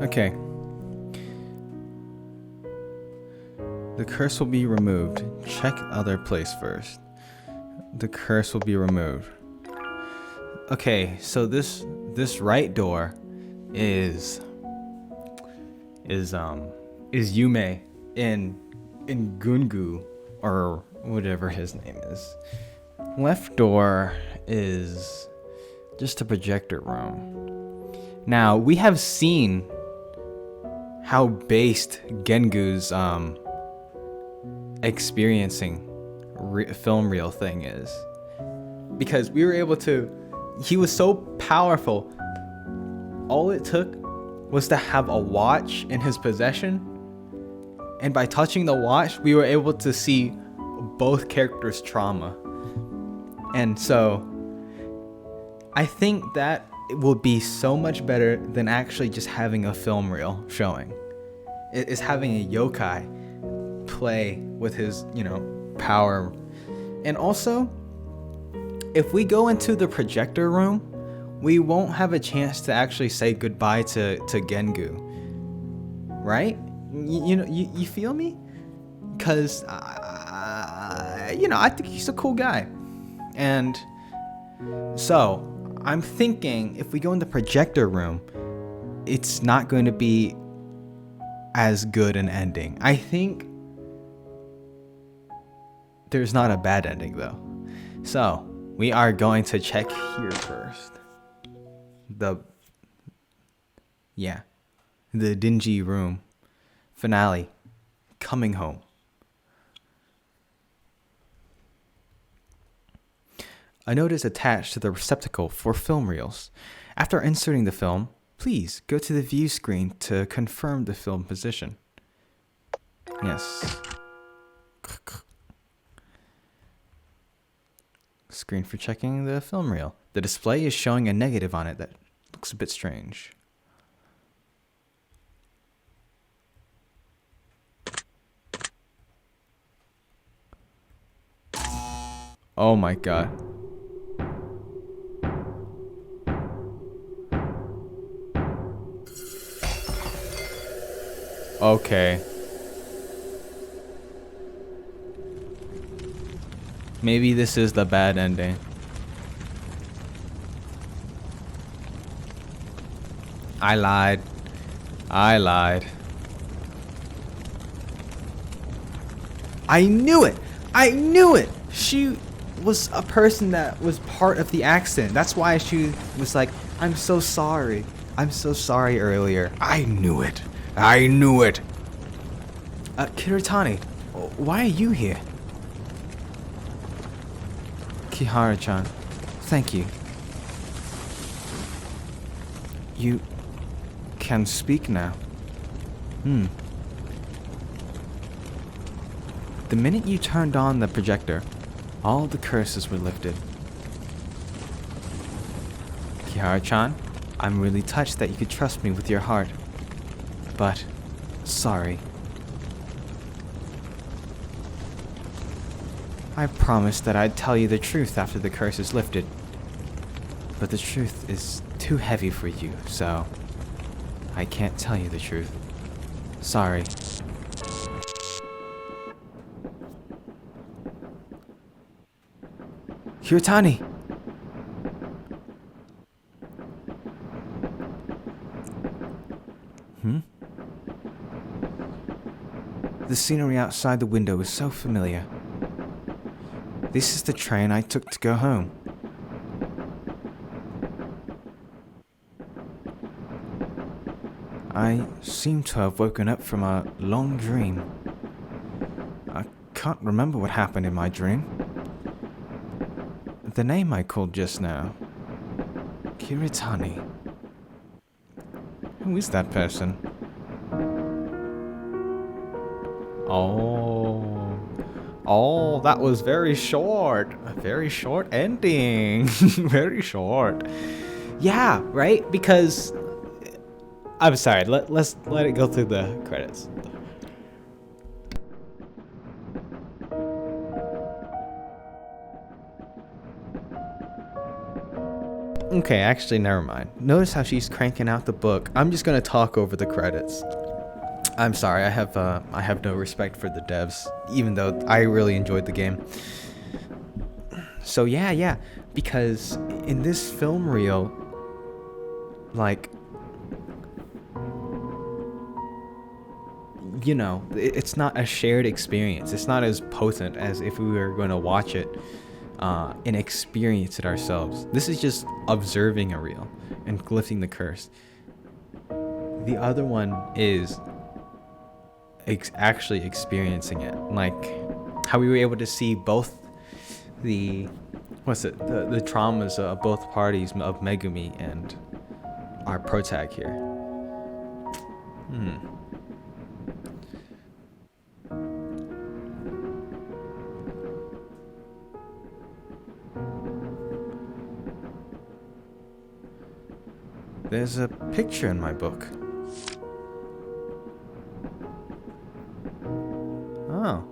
Okay. The curse will be removed. Check other place first. The curse will be removed. Okay, so this right door is is um is Yume in Gungu or whatever his name is. Left door is just a projector room. Now, we have seen how based Gengu's experiencing film reel thing is, because we were able to, he was so powerful. All it took was to have a watch in his possession, and by touching the watch we were able to see both characters' trauma. And so I think that it will be so much better than actually just having a film reel showing. It is having a yokai play with his, power. And also, if we go into the projector room, we won't have a chance to actually say goodbye to Gengu. Right? You feel me? Because, I think he's a cool guy. And so, I'm thinking if we go in the projector room, it's not going to be as good an ending. I think there's not a bad ending though. So, we are going to check here first. The dingy room. Finale. Coming home. A note is attached to the receptacle for film reels. After inserting the film, please go to the view screen to confirm the film position. Yes. Screen for checking the film reel. The display is showing a negative on it that looks a bit strange. Oh my god. Okay. Maybe this is the bad ending. I lied. I knew it! I knew it! She was a person that was part of the accident. That's why she was like, I'm so sorry. I'm so sorry earlier. I knew it. Kiritani, why are you here? Kihara-chan, thank you. You can speak now. The minute you turned on the projector, all the curses were lifted. Kihara-chan, I'm really touched that you could trust me with your heart. But, sorry. I promised that I'd tell you the truth after the curse is lifted. But the truth is too heavy for you, so I can't tell you the truth. Sorry. Hirotani! The scenery outside the window is so familiar. This is the train I took to go home. I seem to have woken up from a long dream. I can't remember what happened in my dream. The name I called just now. Kiritani. Who is that person? Oh, that was very short. A very short ending. Very short. Yeah, right? Because I'm sorry, let's let it go through the credits. Okay, actually, never mind. Notice how she's cranking out the book. I'm just gonna talk over the credits. I'm sorry, I have no respect for the devs, even though I really enjoyed the game. So yeah, because in this film reel, like, you know, it's not a shared experience. It's not as potent as if we were going to watch it and experience it ourselves. This is just observing a reel and lifting the curse. The other one is actually experiencing it, like how we were able to see both the traumas of both parties, of Megumi and our protag here. There's a picture in my book. Oh.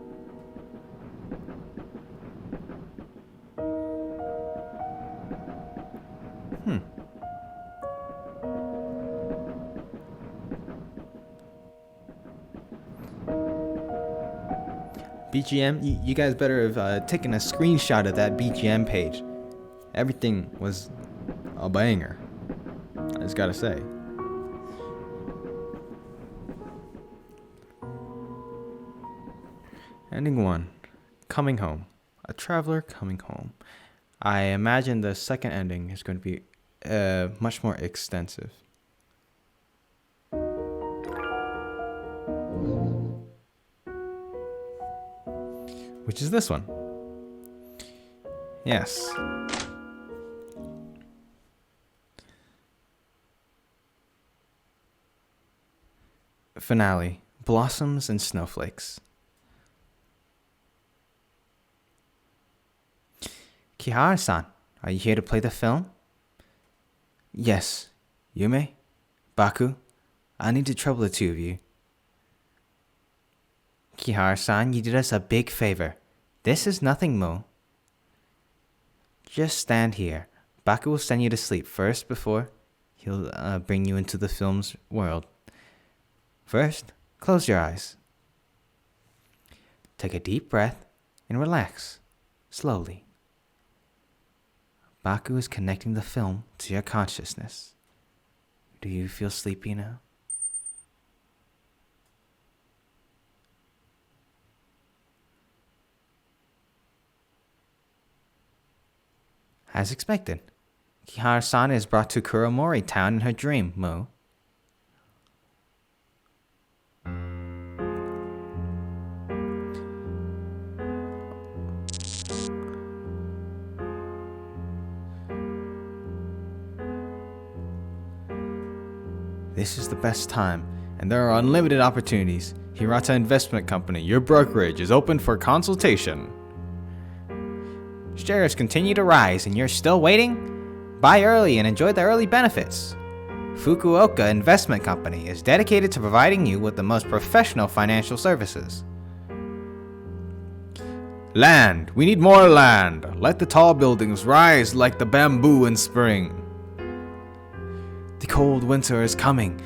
BGM, you guys better have taken a screenshot of that BGM page. Everything was a banger, I just gotta say. Ending 1. Coming home. A traveler coming home. I imagine the second ending is going to be much more extensive. Which is this one. Yes. Finale. Blossoms and snowflakes. Kihara-san, are you here to play the film? Yes. Yume? Baku? I need to trouble the two of you. Kihara-san, you did us a big favor. This is nothing, Mo. Just stand here. Baku will send you to sleep first before he'll bring you into the film's world. First, close your eyes. Take a deep breath and relax, slowly. Baku is connecting the film to your consciousness. Do you feel sleepy now? As expected, Kihara-san is brought to Kuromori town in her dream, Mo. This is the best time, and there are unlimited opportunities. Hirata Investment Company, your brokerage, is open for consultation. Shares continue to rise, and you're still waiting? Buy early and enjoy the early benefits. Fukuoka Investment Company is dedicated to providing you with the most professional financial services. Land. We need more land. Let the tall buildings rise like the bamboo in spring. The cold winter is coming.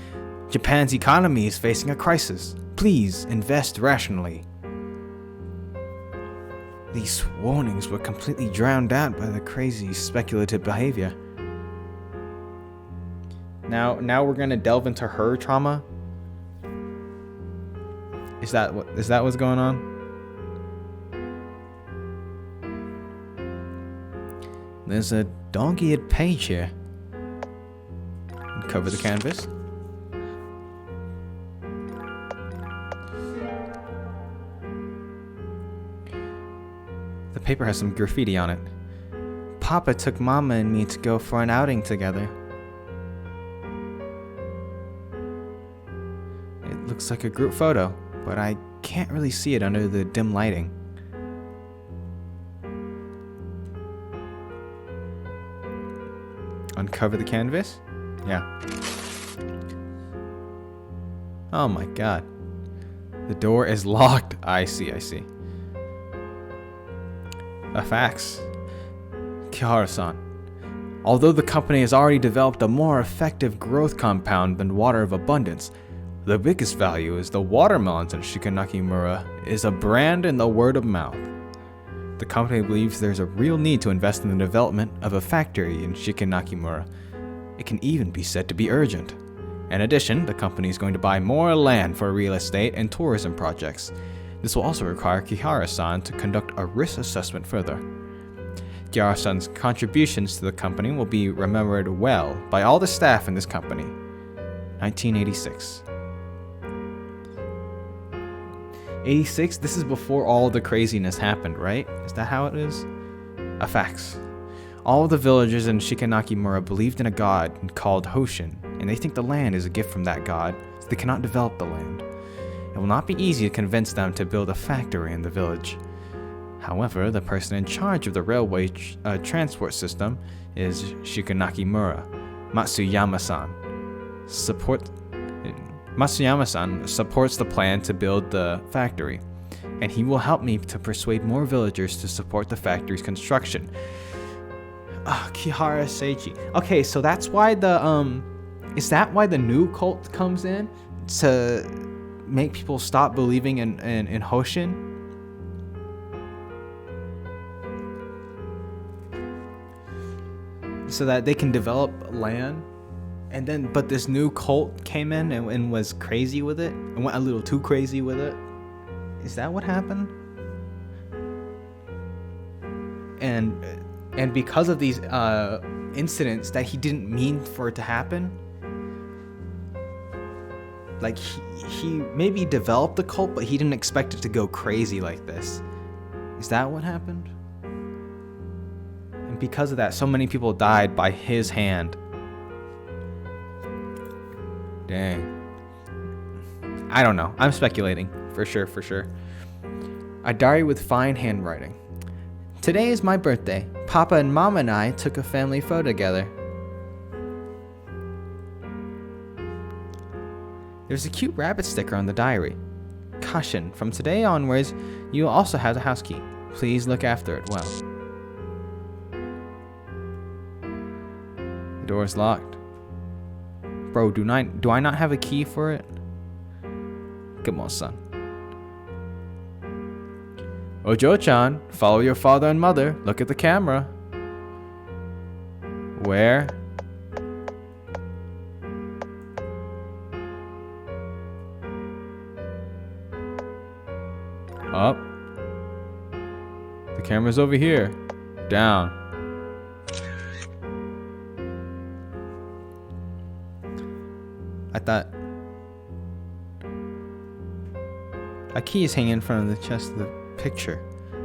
Japan's economy is facing a crisis. Please invest rationally. These warnings were completely drowned out by the crazy speculative behavior. Now we're gonna delve into her trauma. Is that what's going on? There's a dog-eared page here. Cover the canvas. The paper has some graffiti on it. Papa took Mama and me to go for an outing together. It looks like a group photo, but I can't really see it under the dim lighting. Uncover the canvas? Yeah. Oh my god. The door is locked. I see. A fax. Kihara-san, Although the company has already developed a more effective growth compound than water of abundance, the biggest value is the watermelons in Shikanakimura is a brand and the word of mouth. The company believes there's a real need to invest in the development of a factory in Shikanakimura. It can even be said to be urgent. In addition, the company is going to buy more land for real estate and tourism projects. This will also require Kihara-san to conduct a risk assessment further. Kihara-san's contributions to the company will be remembered well by all the staff in this company. 1986. 86, this is before all the craziness happened, right? Is that how it is? Facts. All of the villagers in Shikanakimura believed in a god called Hoshin, and they think the land is a gift from that god, so they cannot develop the land. It will not be easy to convince them to build a factory in the village. However, the person in charge of the railway transport system is Shikanakimura, Matsuyama-san. Matsuyama-san supports the plan to build the factory, and he will help me to persuade more villagers to support the factory's construction. Kihara Seichi. Okay, so that's why is that why the new cult comes in? To make people stop believing in Hoshin? So that they can develop land? And then, but this new cult came in and was crazy with it? And went a little too crazy with it? Is that what happened? And because of these incidents that he didn't mean for it to happen, like he maybe developed the cult, but he didn't expect it to go crazy like this. Is that what happened? And because of that, so many people died by his hand. Dang. I don't know. I'm speculating. For sure. A diary with fine handwriting. Today is my birthday. Papa and Mama and I took a family photo together. There's a cute rabbit sticker on the diary. Caution, from today onwards, you will also have the house key. Please look after it well. The door is locked. Bro, do I not have a key for it? Come on, son. Ojo-chan, follow your father and mother. Look at the camera. Where? Up. The camera's over here. Down. I thought a key is hanging in front of the chest of the picture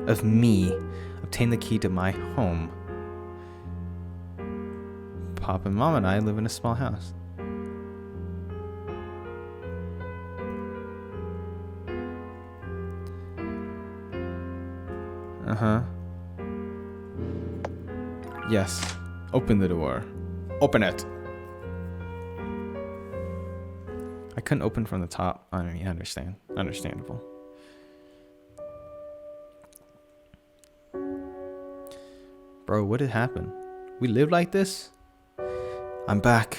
of me. Obtain the key to my home. Pop and Mom and I live in a small house. Yes. Open the door. Open it. I couldn't open from the top. I mean, understandable. Bro, what did happen? We live like this? I'm back.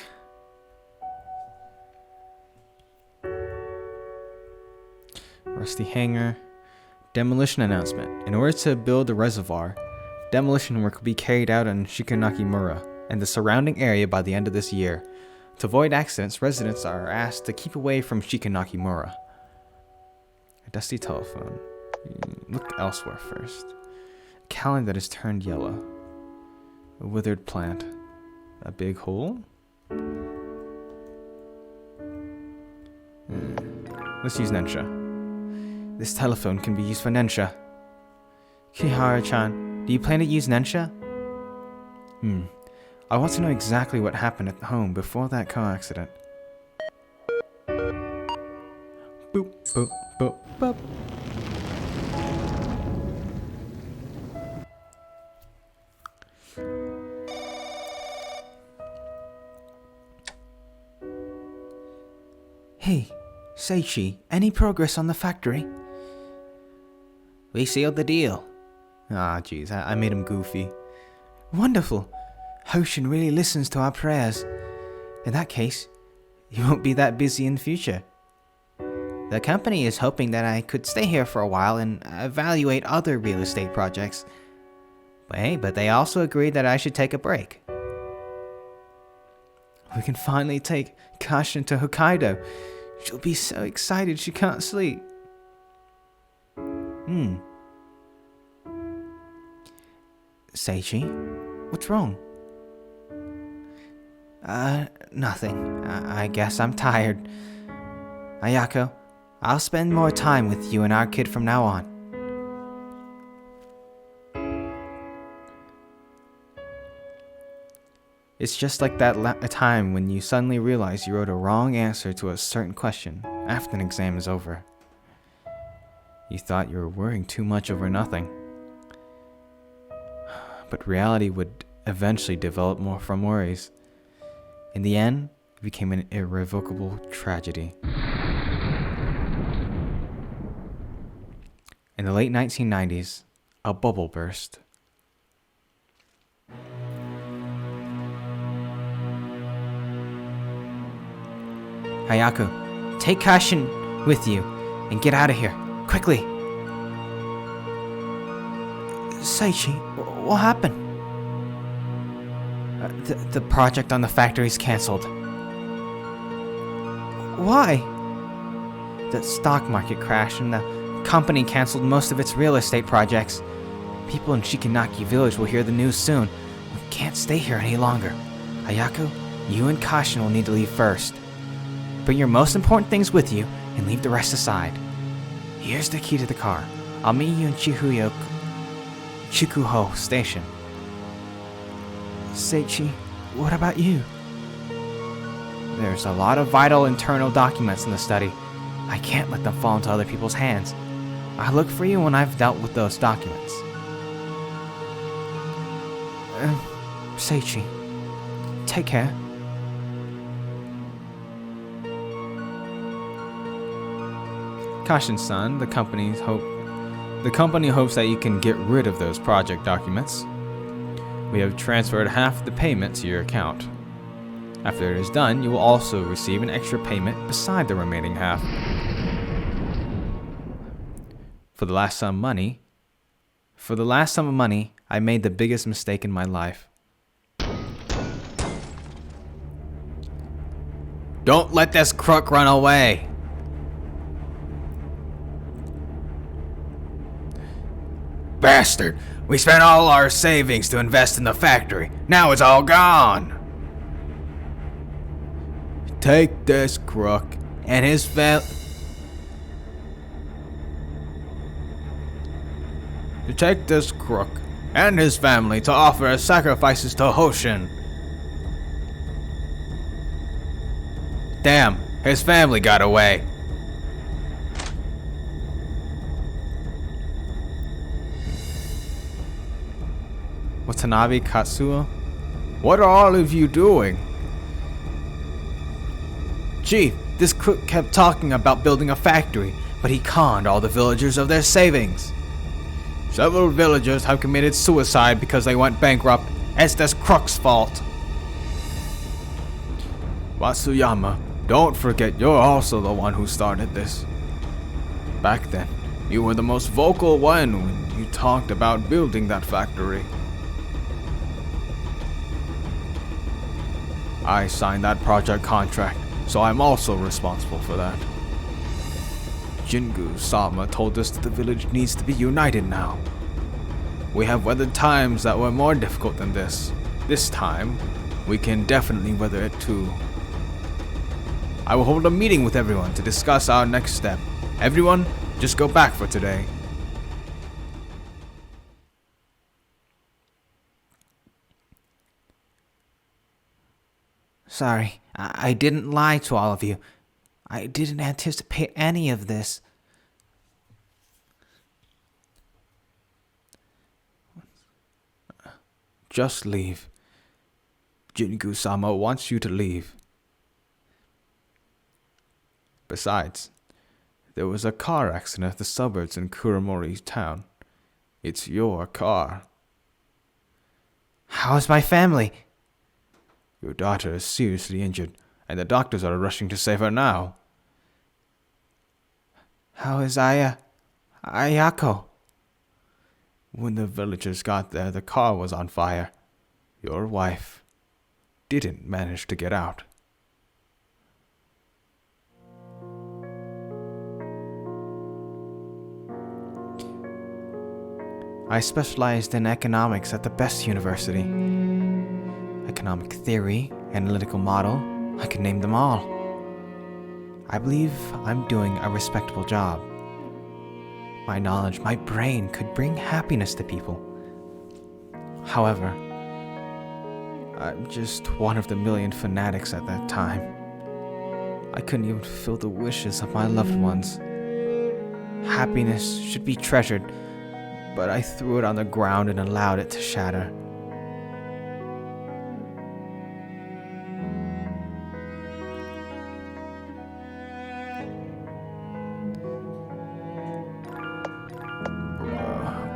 Rusty hanger. Demolition announcement. In order to build the reservoir, demolition work will be carried out in Shikanakimura and the surrounding area by the end of this year. To avoid accidents, residents are asked to keep away from Shikanakimura. A dusty telephone. Look elsewhere first. A calendar that has turned yellow. A withered plant. A big hole? Let's use Nensha. This telephone can be used for Nensha. Kihara-chan, do you plan to use Nensha? I want to know exactly what happened at home before that car accident. Boop, boop, boop, boop. Hey, Seichi, any progress on the factory? We sealed the deal. Ah, jeez, I made him goofy. Wonderful. Hoshin really listens to our prayers. In that case, you won't be that busy in the future. The company is hoping that I could stay here for a while and evaluate other real estate projects. But they also agreed that I should take a break. We can finally take Kashin to Hokkaido. She'll be so excited she can't sleep. Seichi, what's wrong? Nothing. I guess I'm tired. Ayako, I'll spend more time with you and our kid from now on. It's just like that time when you suddenly realize you wrote a wrong answer to a certain question after an exam is over. You thought you were worrying too much over nothing. But reality would eventually develop more from worries. In the end, it became an irrevocable tragedy. In the late 1990s, a bubble burst. Hayako, take Kashin with you and get out of here, quickly. Seichi, what happened? The project on the factory is cancelled. Why? The stock market crashed and the company cancelled most of its real estate projects. People in Shikanaki village will hear the news soon. We can't stay here any longer. Ayako, you and Kashin will need to leave first. Bring your most important things with you and leave the rest aside. Here's the key to the car. I'll meet you in Chikuho Station. Seichi, what about you? There's a lot of vital internal documents in the study. I can't let them fall into other people's hands. I'll look for you when I've dealt with those documents. Seichi, take care. Kashin-san, the company hopes that you can get rid of those project documents. We have transferred half the payment to your account. After it is done, you will also receive an extra payment beside the remaining half. For the last sum of money, I made the biggest mistake in my life. Don't let this crook run away! Bastard! We spent all our savings to invest in the factory. Now it's all gone! Take this crook and his family to offer as sacrifices to Hoshin. Damn, his family got away. Watanabe Katsuo? What are all of you doing? Chief, this crook kept talking about building a factory, but he conned all the villagers of their savings. Several villagers have committed suicide because they went bankrupt. It's this crook's fault. Matsuyama, don't forget you're also the one who started this. Back then, you were the most vocal one when you talked about building that factory. I signed that project contract, so I'm also responsible for that. Jingu-sama told us that the village needs to be united now. We have weathered times that were more difficult than this. This time, we can definitely weather it too. I will hold a meeting with everyone to discuss our next step. Everyone, just go back for today. Sorry, I didn't lie to all of you. I didn't anticipate any of this. Just leave. Jingu-sama wants you to leave. Besides, there was a car accident at the suburbs in Kuramori town. It's your car. How's my family? Your daughter is seriously injured, and the doctors are rushing to save her now. How is Ayako? When the villagers got there, the car was on fire. Your wife didn't manage to get out. I specialized in economics at the best university. Economic theory, analytical model, I could name them all. I believe I'm doing a respectable job. My knowledge, my brain could bring happiness to people. However, I'm just one of the million fanatics at that time. I couldn't even fulfill the wishes of my loved ones. Happiness should be treasured, but I threw it on the ground and allowed it to shatter.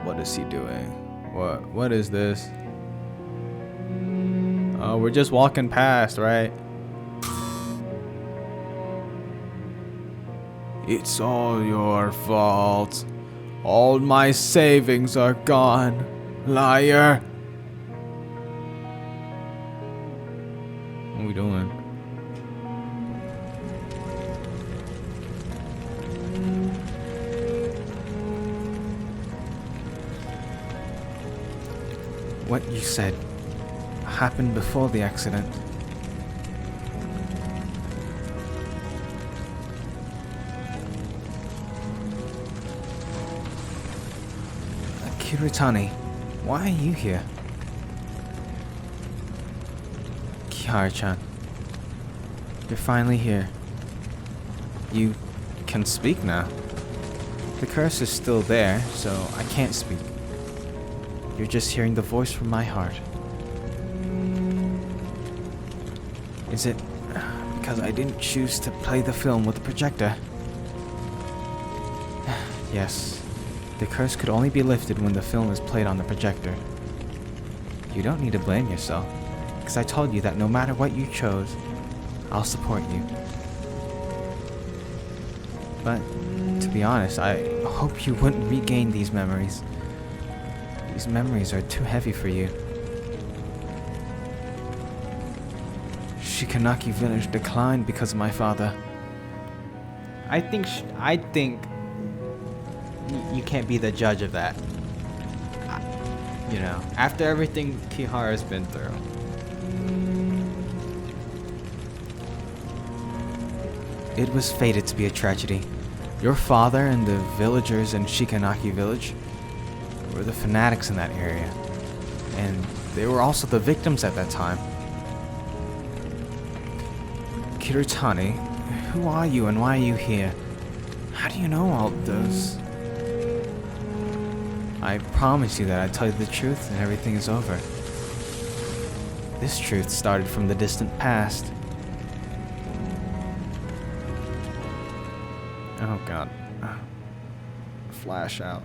What is he doing? What is this? Oh, we're just walking past, right? It's all your fault. All my savings are gone, liar. What are we doing? What you said happened before the accident. Kiritani, why are you here? Kihara-chan, you're finally here. You can speak now. The curse is still there, so I can't speak. You're just hearing the voice from my heart. Is it because I didn't choose to play the film with the projector? Yes. The curse could only be lifted when the film is played on the projector. You don't need to blame yourself, because I told you that no matter what you chose, I'll support you. But, to be honest, I hope you wouldn't regain these memories. These memories are too heavy for you. Shikanaki village declined because of my father. I think you can't be the judge of that. You know, after everything Kihara's been through. It was fated to be a tragedy. Your father and the villagers in Shikanaki village were the fanatics in that area. And they were also the victims at that time. Kiritani, who are you and why are you here? How do you know all this? I promise you that I'd tell you the truth and everything is over. This truth started from the distant past. Oh god. Flash out.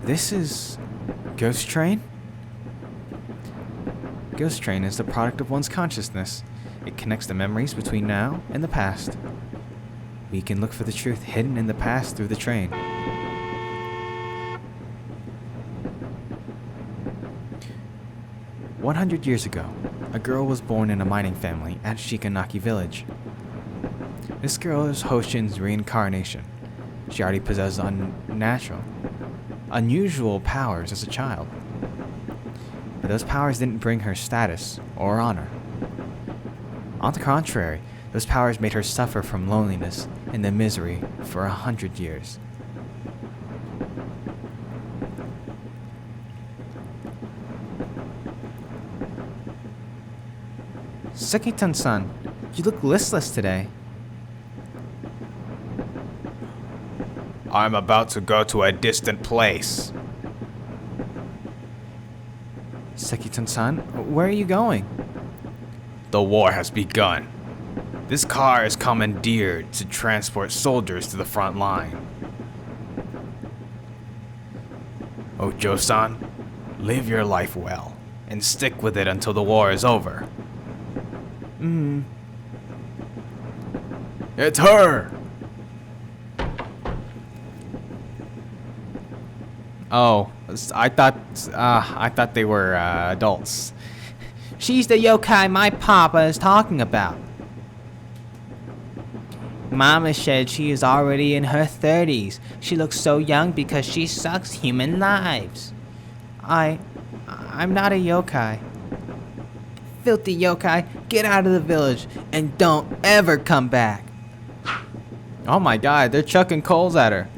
This is Ghost Train? Ghost Train is the product of one's consciousness. It connects the memories between now and the past. We can look for the truth hidden in the past through the train. "100 years ago, a girl was born in a mining family at Shikanaki village. This girl is Hoshin's reincarnation. She already possessed unusual powers as a child. But those powers didn't bring her status or honor. On the contrary, those powers made her suffer from loneliness and the misery for 100 years. Sekitan-san, you look listless today. I'm about to go to a distant place. Sekitan-san, where are you going? The war has begun. This car is commandeered to transport soldiers to the front line. Ojo-san, live your life well, and stick with it until the war is over. It's her! Oh, I thought they were adults. She's the yokai my papa is talking about. Mama said she is already in her 30s. She looks so young because she sucks human lives. I'm not a yokai. Filthy yokai, get out of the village and don't ever come back. Oh my god, they're chucking coals at her.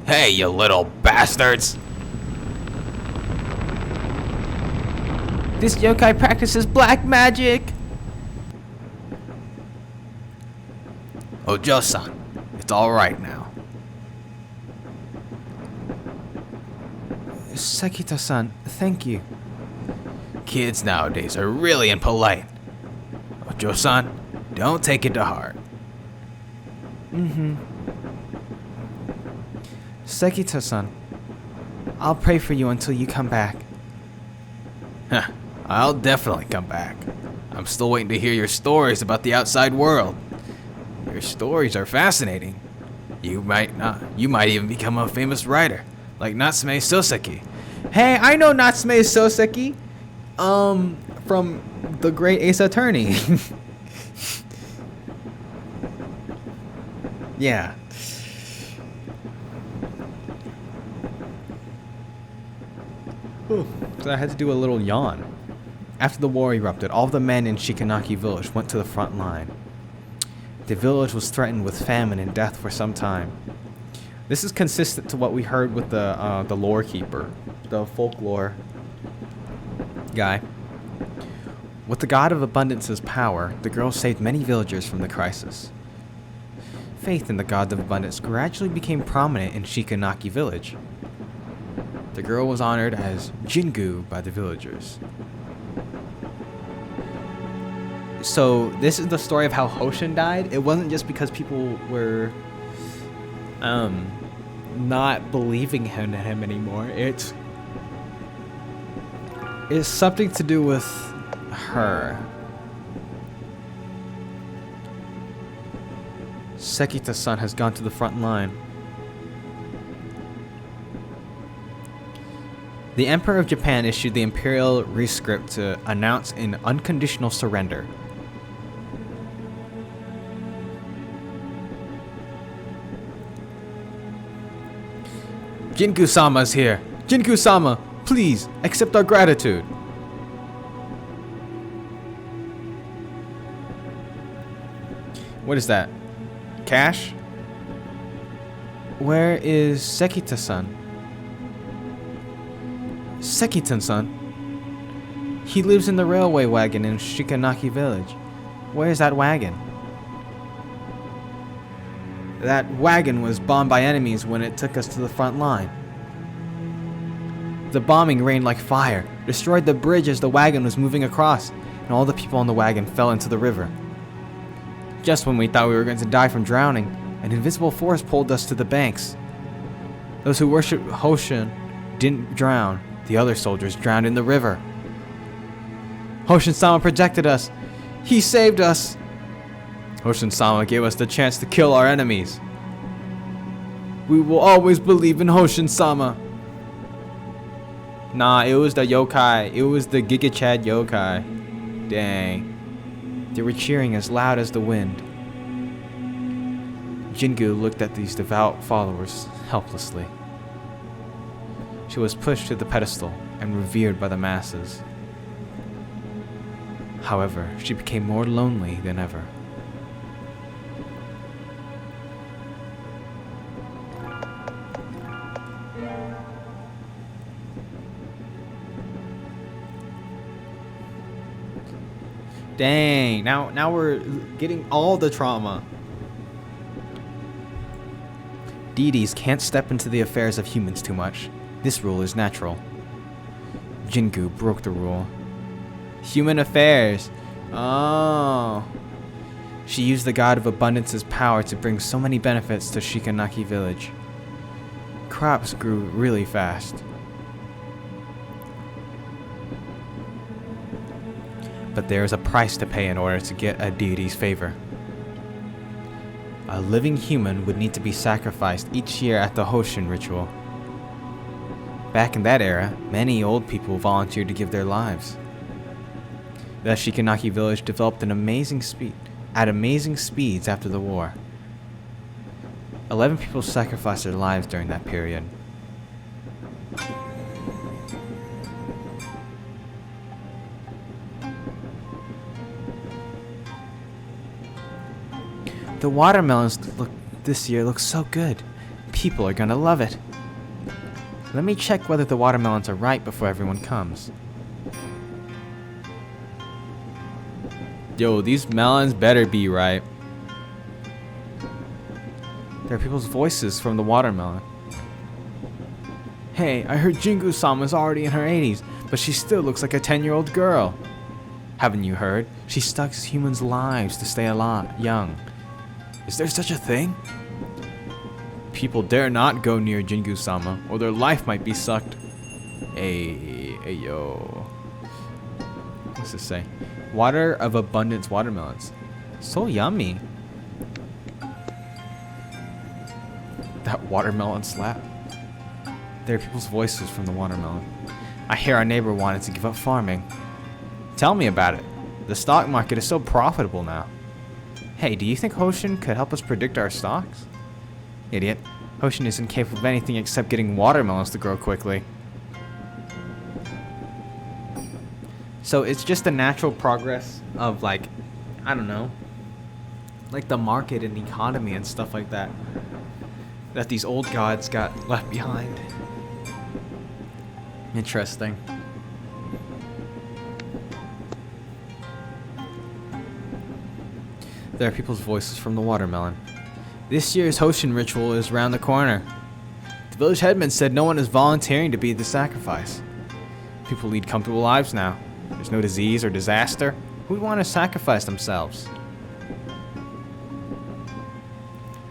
Hey, you little bastards! This yokai practices black magic. Ojo-san, it's alright now. Sekita-san, thank you. Kids nowadays are really impolite. Ojo-san, don't take it to heart. Sekita-san, I'll pray for you until you come back. Huh, I'll definitely come back. I'm still waiting to hear your stories about the outside world. Your stories are fascinating. You might even become a famous writer, like Natsume Soseki. Hey, I know Natsume Soseki. From The Great Ace Attorney. Yeah. Whew. So I had to do a little yawn. After the war erupted, all of the men in Shikanaki village went to the front line. The village was threatened with famine and death for some time. This is consistent to what we heard with the lore keeper, the folklore guy. With the god of abundance's power, the girl saved many villagers from the crisis. Faith in the god of abundance gradually became prominent in Shikanaki village. The girl was honored as Jingu by the villagers. So this is the story of how Hoshin died. It wasn't just because people were not believing in him anymore. It's something to do with her. Sekita-san has gone to the front line. The Emperor of Japan issued the imperial rescript to announce an unconditional surrender. Jinku-sama's here. Jinku-sama, please accept our gratitude. What is that? Cash? Where is Sekita-san? Sekita-san? He lives in the railway wagon in Shikanaki village. Where is that wagon? That wagon was bombed by enemies when it took us to the front line. The bombing rained like fire, destroyed the bridge as the wagon was moving across, and all the people on the wagon fell into the river. Just when we thought we were going to die from drowning, an invisible force pulled us to the banks. Those who worshipped Hoshin didn't drown. The other soldiers drowned in the river. Hoshin-sama protected us. He saved us. Hoshin-sama gave us the chance to kill our enemies. We will always believe in Hoshin-sama. Nah, it was the yokai. It was the Giga Chad yokai. Dang. They were cheering as loud as the wind. Jingu looked at these devout followers helplessly. She was pushed to the pedestal and revered by the masses. However, she became more lonely than ever. Dang, now we're getting all the trauma. Deities can't step into the affairs of humans too much. This rule is natural. Jingu broke the rule. Human affairs. Oh. She used the god of abundance's power to bring so many benefits to Shikanaki village. crops grew really fast. But there is a price to pay in order to get a deity's favor. A living human would need to be sacrificed each year at the Hoshin ritual. Back in that era, many old people volunteered to give their lives. The Shikanaki village developed at amazing speeds after the war. 11 people sacrificed their lives during that period. The watermelons this year look so good. People are gonna love it. Let me check whether the watermelons are ripe before everyone comes. Yo, these melons better be ripe. There are people's voices from the watermelon. Hey, I heard Jingu-sama's already in her 80s, but she still looks like a 10-year-old girl. Haven't you heard? She sucks humans' lives to stay young. Is there such a thing? People dare not go near Jingu-sama, or their life might be sucked. Hey, yo. What's this say? Water of abundance watermelons. So yummy. That watermelon slap. There are people's voices from the watermelon. I hear our neighbor wanted to give up farming. Tell me about it. The stock market is so profitable now. Hey, do you think Hoshin could help us predict our stocks? Idiot. Hoshin isn't capable of anything except getting watermelons to grow quickly. So it's just the natural progress of, like, I don't know, like the market and economy and stuff like that, that these old gods got left behind. Interesting. There are people's voices from the watermelon. This year's Hoshin ritual is around the corner. The village headman said no one is volunteering to be the sacrifice. People lead comfortable lives now. There's no disease or disaster. Who would want to sacrifice themselves?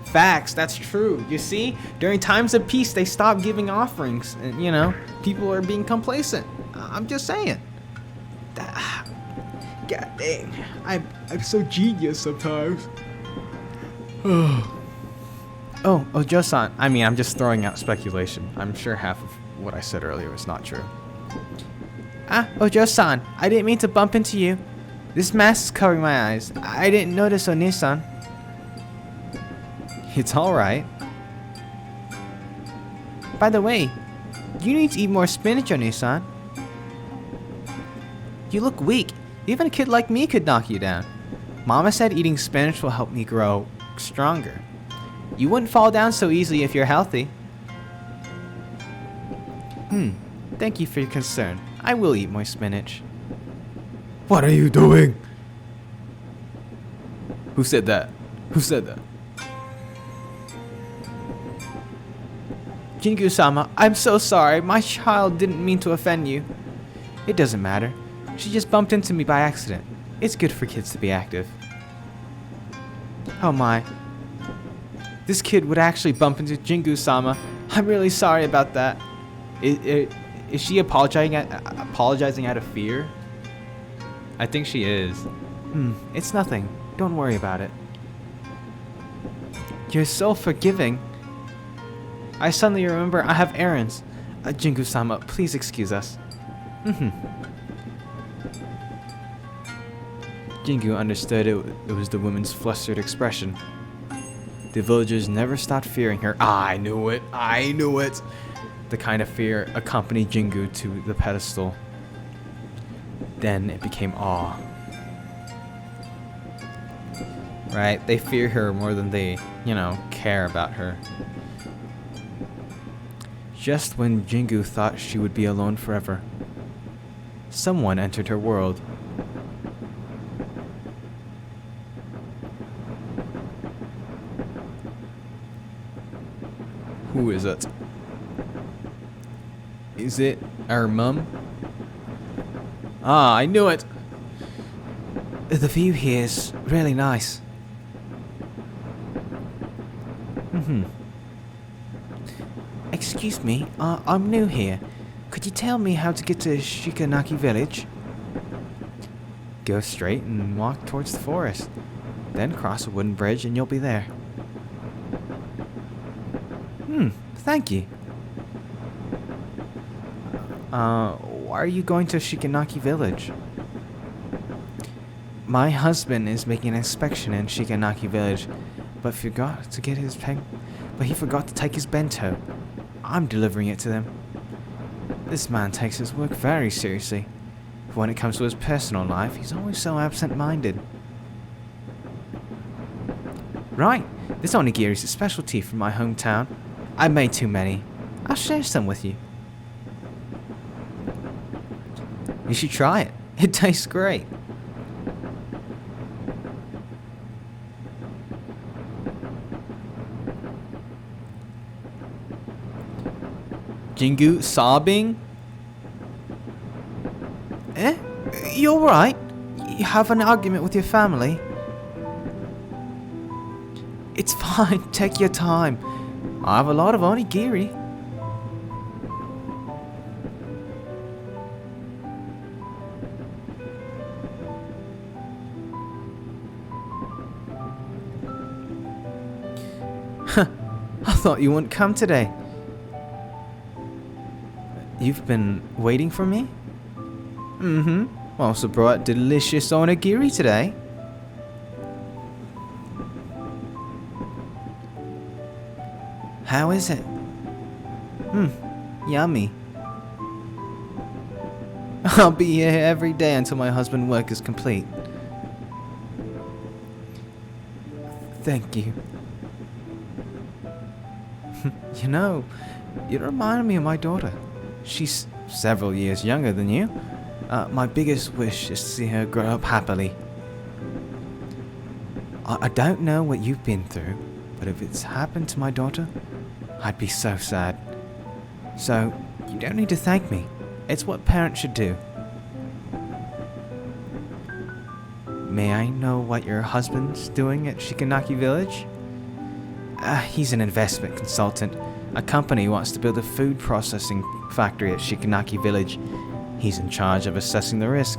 Facts, that's true. You see, during times of peace, they stop giving offerings. And, you know, people are being complacent. I'm just saying. God dang. I'm so genius sometimes. Oh, Ojo-san. I mean, I'm just throwing out speculation. I'm sure half of what I said earlier is not true. Ojo-san. I didn't mean to bump into you. This mask is covering my eyes. I didn't notice, Oni-san. It's alright. By the way, you need to eat more spinach, Oni-san. You look weak. Even a kid like me could knock you down. Mama said eating spinach will help me grow stronger. You wouldn't fall down so easily if you're healthy. Thank you for your concern. I will eat more spinach. What are you doing? Who said that? Who said that? Jingu-sama, I'm so sorry. My child didn't mean to offend you. It doesn't matter. She just bumped into me by accident. It's good for kids to be active. Oh my. This kid would actually bump into Jingu-sama. I'm really sorry about that. Is she apologizing out of fear? I think she is. It's nothing. Don't worry about it. You're so forgiving. I suddenly remember I have errands. Jingu-sama, please excuse us. Jingu understood it was the woman's flustered expression. The villagers never stopped fearing her. I knew it. I knew it. The kind of fear accompanied Jingu to the pedestal. Then it became awe. Right? They fear her more than they, care about her. Just when Jingu thought she would be alone forever, someone entered her world. Who is it? Is it our mum? I knew it! The view here is really nice. Excuse me, I'm new here. Could you tell me how to get to Shikanaki village? Go straight and walk towards the forest. Then cross a wooden bridge and you'll be there. Thank you. Why are you going to Shikanaki village? My husband is making an inspection in Shikanaki village, but forgot to get his but he forgot to take his bento. I'm delivering it to them. This man takes his work very seriously. But when it comes to his personal life, he's always so absent-minded. Right, this onigiri is a specialty from my hometown. I made too many. I'll share some with you. You should try it. It tastes great. Jingu sobbing? Eh? You alright? You have an argument with your family? It's fine, take your time. I have a lot of onigiri. I thought you wouldn't come today. You've been waiting for me? Mm-hmm. Also brought delicious onigiri today. How is it? Yummy. I'll be here every day until my husband's work is complete. Thank you. You know, you remind me of my daughter. She's several years younger than you. My biggest wish is to see her grow up happily. I don't know what you've been through, but if it's happened to my daughter, I'd be so sad. So, you don't need to thank me. It's what parents should do. May I know what your husband's doing at Shikanaki Village? He's an investment consultant. A company wants to build a food processing factory at Shikanaki Village. He's in charge of assessing the risk.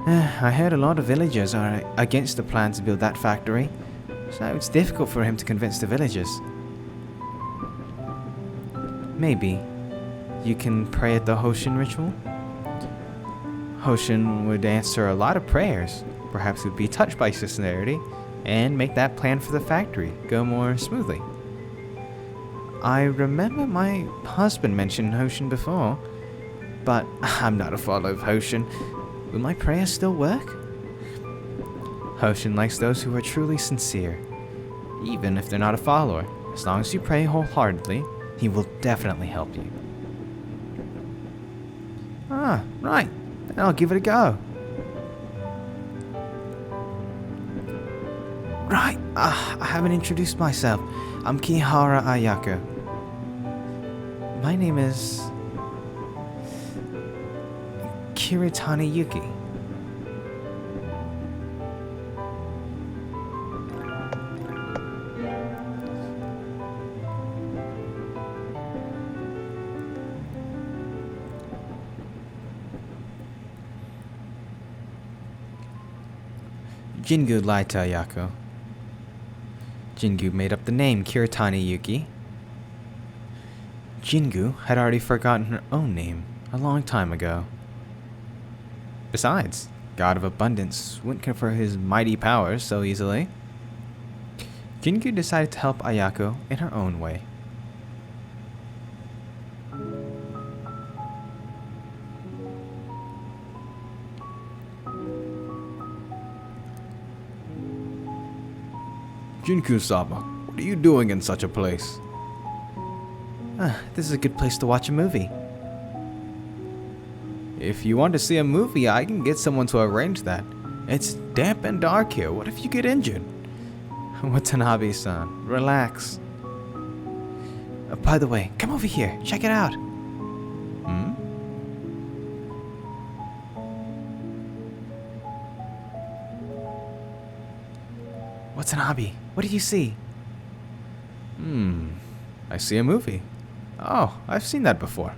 I heard a lot of villagers are against the plan to build that factory, so it's difficult for him to convince the villagers. Maybe you can pray at the Hoshin ritual? Hoshin would answer a lot of prayers. Perhaps he would be touched by sincerity and make that plan for the factory go more smoothly. I remember my husband mentioned Hoshin before, but I'm not a follower of Hoshin. Will my prayers still work? Hoshin likes those who are truly sincere, even if they're not a follower. As long as you pray wholeheartedly, he will definitely help you. Ah, right. Then I'll give it a go. Right. I haven't introduced myself. I'm Kihara Ayako. My name is Kiritani Yuki. Jingu lied to Ayako. Jingu made up the name Kiritani Yuki. Jingu had already forgotten her own name a long time ago. Besides, God of Abundance wouldn't confer his mighty powers so easily. Jingu decided to help Ayako in her own way. Jinku-sama, what are you doing in such a place? This is a good place to watch a movie. If you want to see a movie, I can get someone to arrange that. It's damp and dark here. What if you get injured? Watanabe-san, relax. By the way, come over here. Check it out. Watanabe, what do you see? I see a movie. Oh, I've seen that before.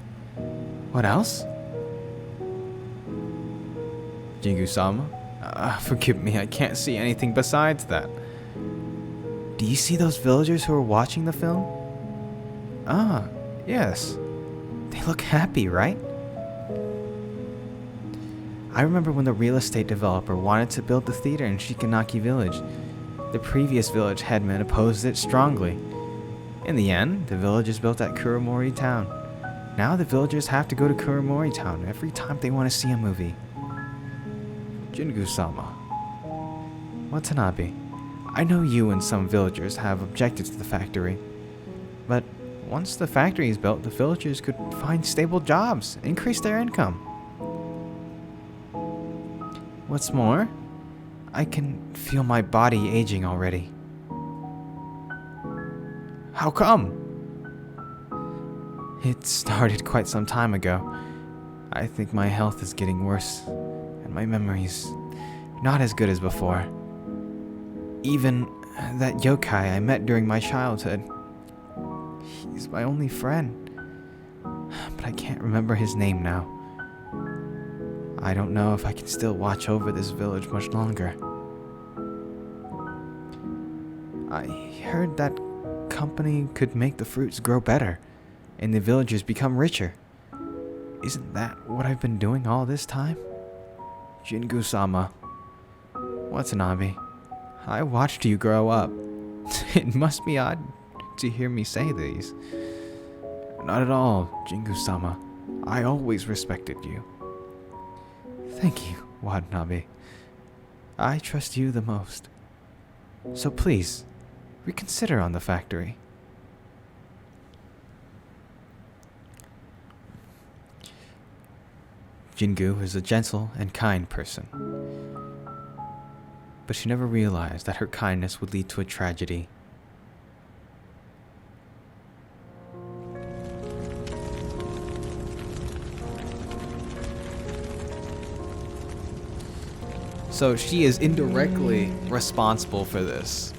What else? Jingu-sama? Forgive me, I can't see anything besides that. Do you see those villagers who are watching the film? Ah, yes. They look happy, right? I remember when the real estate developer wanted to build the theater in Shikanaki village. The previous village headman opposed it strongly. In the end, the village is built at Kuromori town. Now the villagers have to go to Kuromori town every time they want to see a movie. Jingu-sama. Watanabe, I know you and some villagers have objected to the factory. But once the factory is built, the villagers could find stable jobs, increase their income. What's more, I can feel my body aging already. How come? It started quite some time ago. I think my health is getting worse, and my memory's not as good as before. Even that yokai I met during my childhood. He's my only friend, but I can't remember his name now. I don't know if I can still watch over this village much longer. I heard that company could make the fruits grow better, and the villagers become richer. Isn't that what I've been doing all this time? Jingu-sama. Watanabe, I watched you grow up. It must be odd to hear me say these. Not at all, Jingu-sama. I always respected you. Thank you, Watanabe. I trust you the most. So please, reconsider on the factory. Jingu is a gentle and kind person. But she never realized that her kindness would lead to a tragedy. So she is indirectly responsible for this.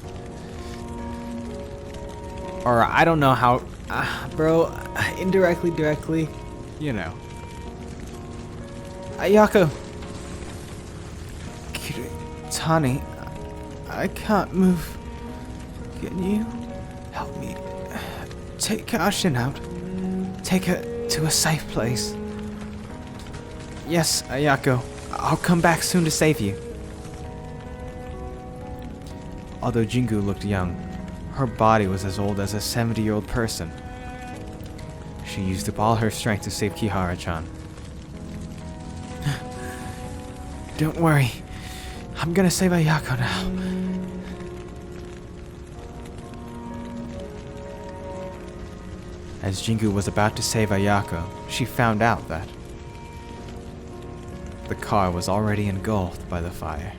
Or I don't know how, bro, indirectly, directly, you know. Ayako! Tani, I can't move. Can you help me take Kashin out? Take her to a safe place. Yes, Ayako. I'll come back soon to save you. Although Jingu looked young, her body was as old as a 70-year-old person. She used up all her strength to save Kihara-chan. Don't worry. I'm gonna save Ayako now. As Jingu was about to save Ayako, she found out that the car was already engulfed by the fire.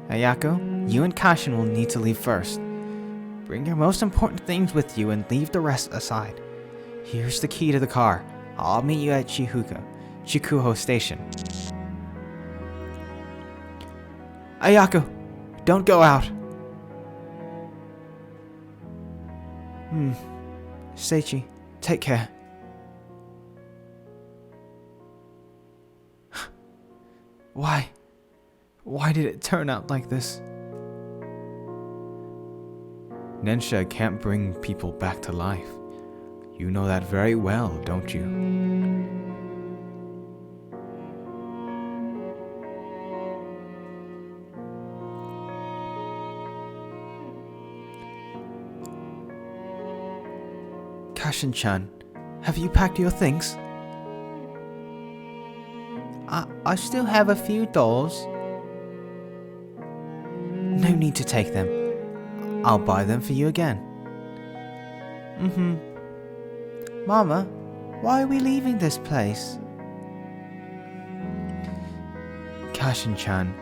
Ayako, you and Kashin will need to leave first. Bring your most important things with you and leave the rest aside. Here's the key to the car. I'll meet you at Chikuho Station. Ayako, don't go out. Seichi, take care. Why? Why did it turn out like this? Nensha can't bring people back to life. You know that very well, don't you? Kashin-chan, have you packed your things? I still have a few dolls. No need to take them. I'll buy them for you again. Mama, why are we leaving this place? Kashin-chan,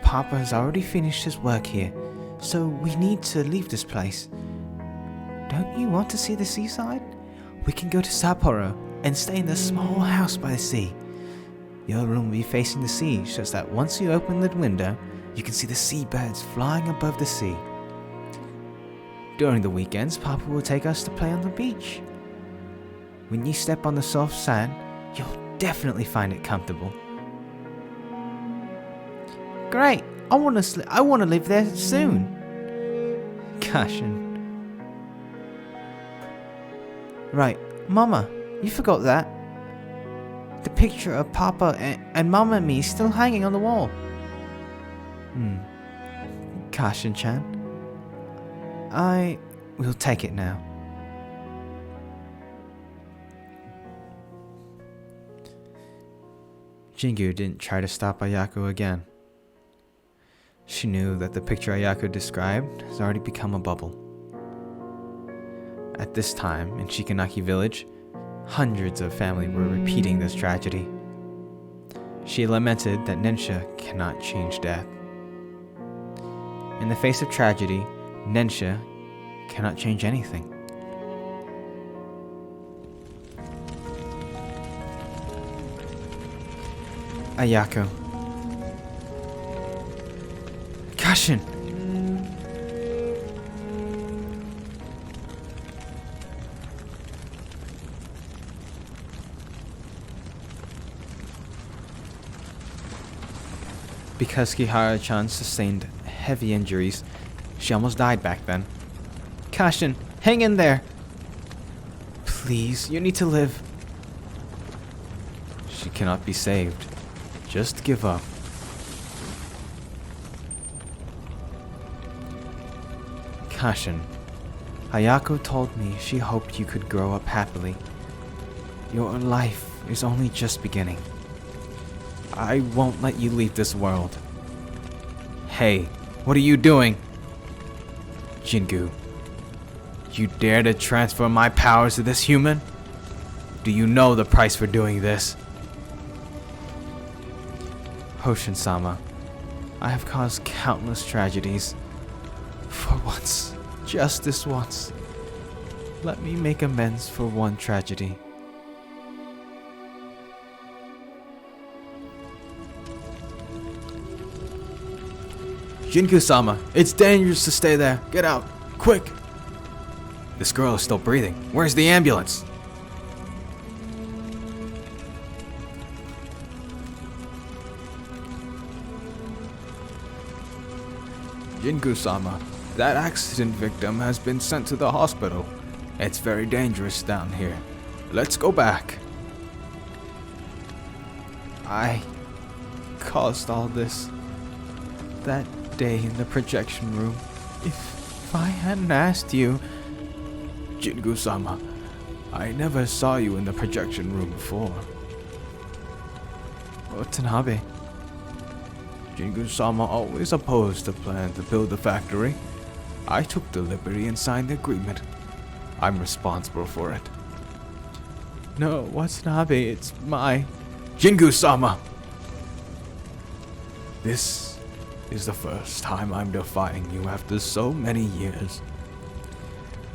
Papa has already finished his work here, so we need to leave this place. Don't you want to see the seaside? We can go to Sapporo and stay in the small house by the sea. Your room will be facing the sea, so that once you open the window, You can see the seabirds flying above the sea. During the weekends, Papa will take us to play on the beach. When you step on the soft sand, you'll definitely find it comfortable. Great! I want to live there soon. Caution. Right, Mama, you forgot that. The picture of Papa and Mama and me is still hanging on the wall. Caution-chan. I will take it now. Jingu didn't try to stop Ayako again. She knew that the picture Ayako described has already become a bubble. At this time, in Shikanaki village, hundreds of families were repeating this tragedy. She lamented that Nensha cannot change death. In the face of tragedy, Nensha cannot change anything. Ayako. Caution! Because Kihara-chan sustained heavy injuries, she almost died back then. Caution! Hang in there! Please, you need to live. She cannot be saved. Just give up. Caution. Ayako told me she hoped you could grow up happily. Your life is only just beginning. I won't let you leave this world. Hey, what are you doing? Jingu, you dare to transfer my powers to this human? Do you know the price for doing this? Hoshin-sama, I have caused countless tragedies. For once, just this once, let me make amends for one tragedy. Jinku-sama, it's dangerous to stay there. Get out, quick! This girl is still breathing. Where's the ambulance? Jinku-sama, that accident victim has been sent to the hospital. It's very dangerous down here. Let's go back. I caused all this. That day in the projection room. If I hadn't asked you... Jingu-sama, I never saw you in the projection room before. Watanabe. Jingu-sama always opposed the plan to build the factory. I took the liberty and signed the agreement. I'm responsible for it. No, Watanabe, it's my... Jingu-sama! This is the first time I'm defying you after so many years.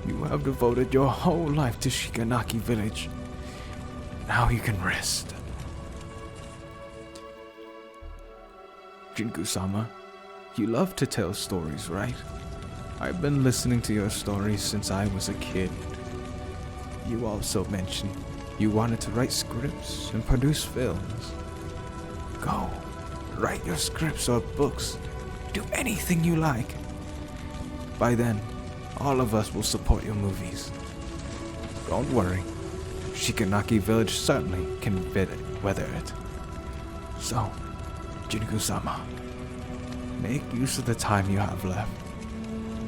You have devoted your whole life to Shikanaki village. Now you can rest. Jinku-sama, you love to tell stories, right? I've been listening to your stories since I was a kid. You also mentioned you wanted to write scripts and produce films. Go, write your scripts or books. Do anything you like. By then, all of us will support your movies. Don't worry. Shikanaki village certainly can weather it. So, Jinku-sama, make use of the time you have left.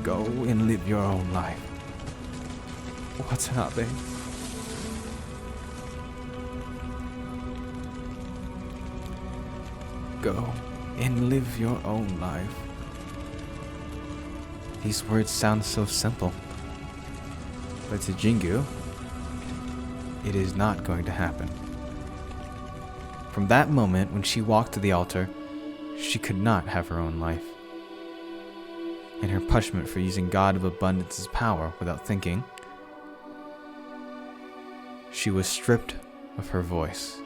Go and live your own life. Watanabe. Go and live your own life. These words sound so simple. But to Jingu, it is not going to happen. From that moment when she walked to the altar, she could not have her own life. In her punishment for using God of Abundance's power without thinking, she was stripped of her voice.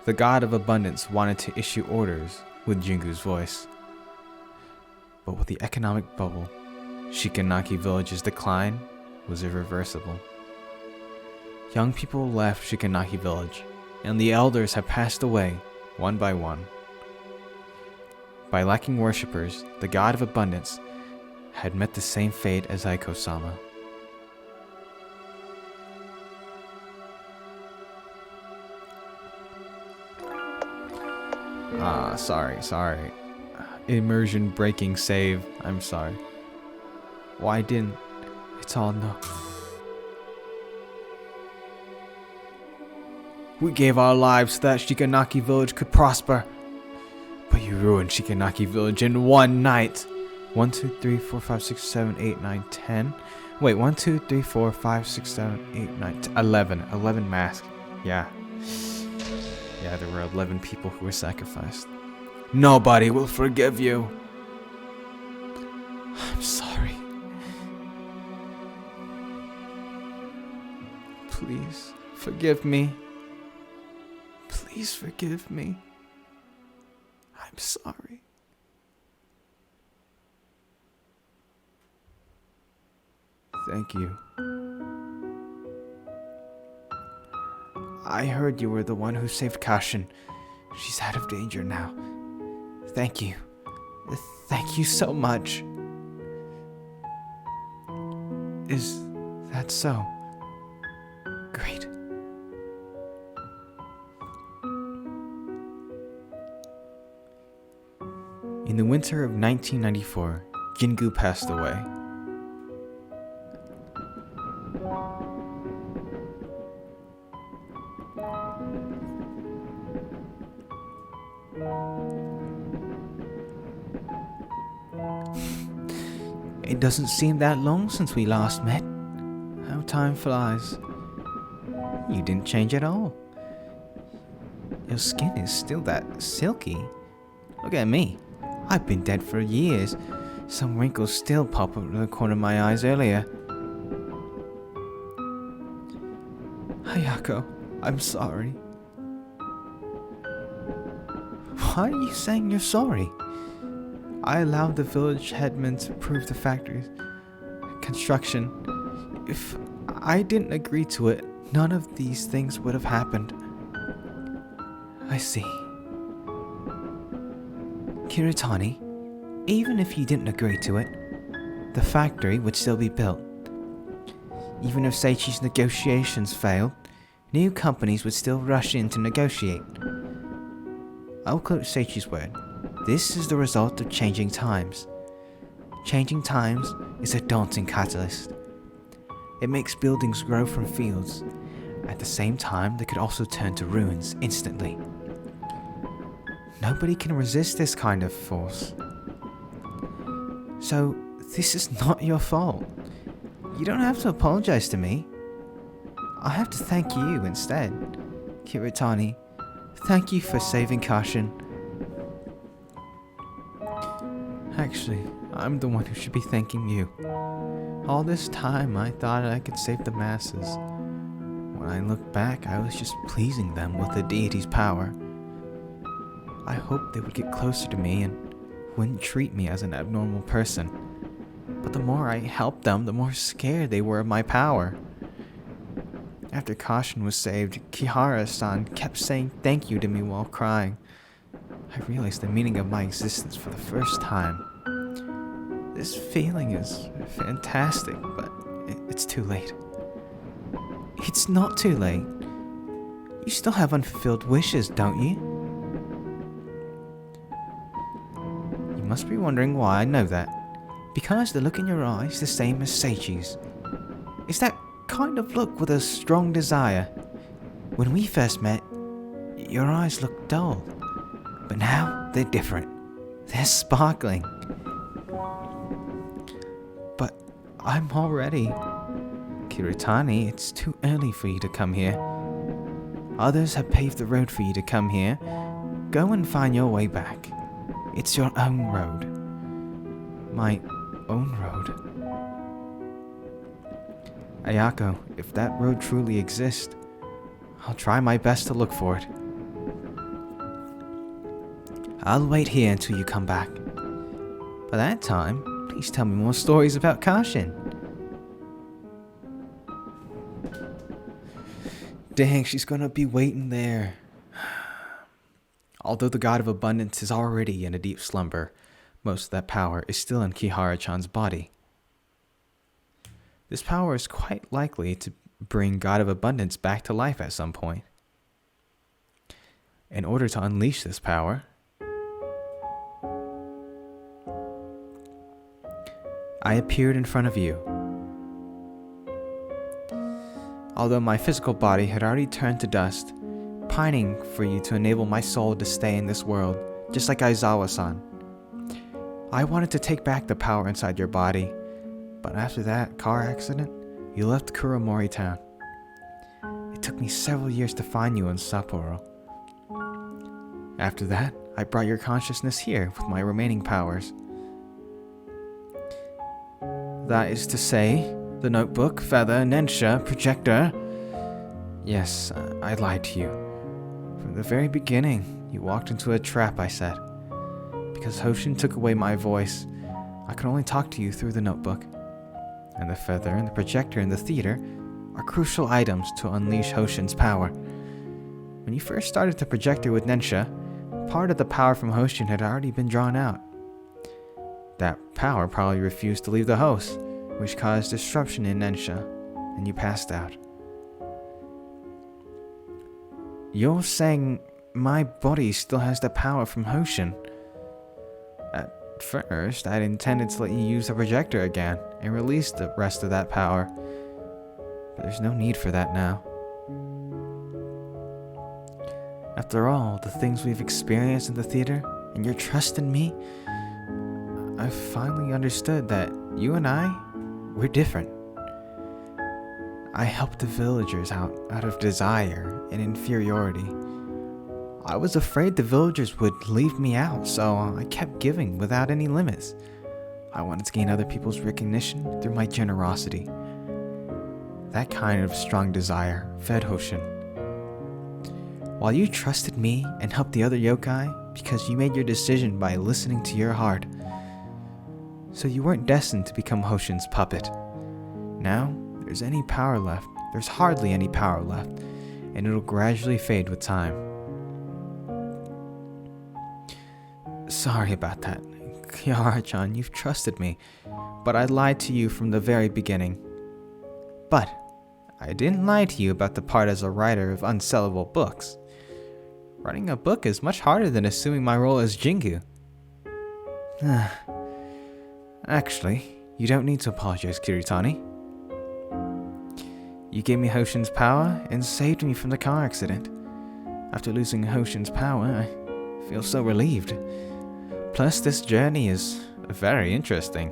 The God of Abundance wanted to issue orders with Jingu's voice. But with the economic bubble, Shikanaki Village's decline was irreversible. Young people left Shikanaki Village, and the elders have passed away one by one. By lacking worshippers, the god of abundance had met the same fate as Aiko-sama. Sorry. Immersion breaking save. I'm sorry. Why didn't? It's all no. We gave our lives so that Shikanaki Village could prosper. But you ruined Shikanaki Village in one night. 1, 2, 3, 4, 5, 6, 7, 8, 9, 10. Wait, 1, 2, 3, 4, 5, 6, 7, 8, 9, 10, 11. 11 masks. Yeah, there were 11 people who were sacrificed. Nobody will forgive you. I'm sorry. Please forgive me. Please forgive me. I'm sorry. Thank you. I heard you were the one who saved Kashin. She's out of danger now. Thank you. Thank you so much. Is that so? Great. In the winter of 1994, Jingu passed away. It doesn't seem that long since we last met. How time flies. You didn't change at all. Your skin is still that silky. Look at me. I've been dead for years. Some wrinkles still pop up in the corner of my eyes earlier. Hayako, I'm sorry. Why are you saying you're sorry? I allowed the village headman to approve the factory's construction. If I didn't agree to it, none of these things would have happened. I see. Kiritani, even if you didn't agree to it, the factory would still be built. Even if Seichi's negotiations failed, new companies would still rush in to negotiate. I'll quote Seichi's word. This is the result of changing times. Changing times is a daunting catalyst. It makes buildings grow from fields. At the same time, they could also turn to ruins instantly. Nobody can resist this kind of force. So, this is not your fault. You don't have to apologize to me. I have to thank you instead. Kiritani, thank you for saving Kashin. Actually, I'm the one who should be thanking you. All this time, I thought I could save the masses. When I look back, I was just pleasing them with the deity's power. I hoped they would get closer to me and wouldn't treat me as an abnormal person. But the more I helped them, the more scared they were of my power. After Kashin was saved, Kihara-san kept saying thank you to me while crying. I realized the meaning of my existence for the first time. This feeling is fantastic, but it's too late. It's not too late. You still have unfulfilled wishes, don't you? You must be wondering why I know that. Because the look in your eyes is the same as Seichi's. It's that kind of look with a strong desire. When we first met, your eyes looked dull. But now, they're different. They're sparkling. But I'm all ready. Kiritani, it's too early for you to come here. Others have paved the road for you to come here. Go and find your way back. It's your own road. My own road. Ayako, if that road truly exists, I'll try my best to look for it. I'll wait here until you come back. By that time, please tell me more stories about Kashin. Dang, she's gonna be waiting there. Although the god of abundance is already in a deep slumber, most of that power is still in Kihara-chan's body. This power is quite likely to bring God of Abundance back to life at some point. In order to unleash this power, I appeared in front of you. Although my physical body had already turned to dust, pining for you to enable my soul to stay in this world, just like Aizawa-san. I wanted to take back the power inside your body, but after that car accident, you left Kuromori town. It took me several years to find you in Sapporo. After that, I brought your consciousness here with my remaining powers. That is to say, the notebook, feather, nensha, projector. Yes, I lied to you. From the very beginning, you walked into a trap I set. Because Hoshin took away my voice, I could only talk to you through the notebook. And the feather and the projector in the theater are crucial items to unleash Hoshin's power. When you first started the projector with Nensha, part of the power from Hoshin had already been drawn out. That power probably refused to leave the host, which caused disruption in Nensha, and you passed out. You're saying my body still has the power from Hoshin? At first, I'd intended to let you use the projector again and release the rest of that power, but there's no need for that now. After all, the things we've experienced in the theater, and your trust in me, I've finally understood that you and we're different. I helped the villagers out of desire and inferiority. I was afraid the villagers would leave me out, so I kept giving without any limits. I wanted to gain other people's recognition through my generosity. That kind of strong desire fed Hoshin. While you trusted me and helped the other yokai because you made your decision by listening to your heart. So you weren't destined to become Hoshin's puppet. Now, there's hardly any power left, and it'll gradually fade with time. Sorry about that. Kihara-chan, you've trusted me, but I lied to you from the very beginning. But I didn't lie to you about the part as a writer of unsellable books. Writing a book is much harder than assuming my role as Jingu. Actually, you don't need to apologize, Kiritani. You gave me Hoshin's power and saved me from the car accident. After losing Hoshin's power, I feel so relieved. Plus, this journey is very interesting.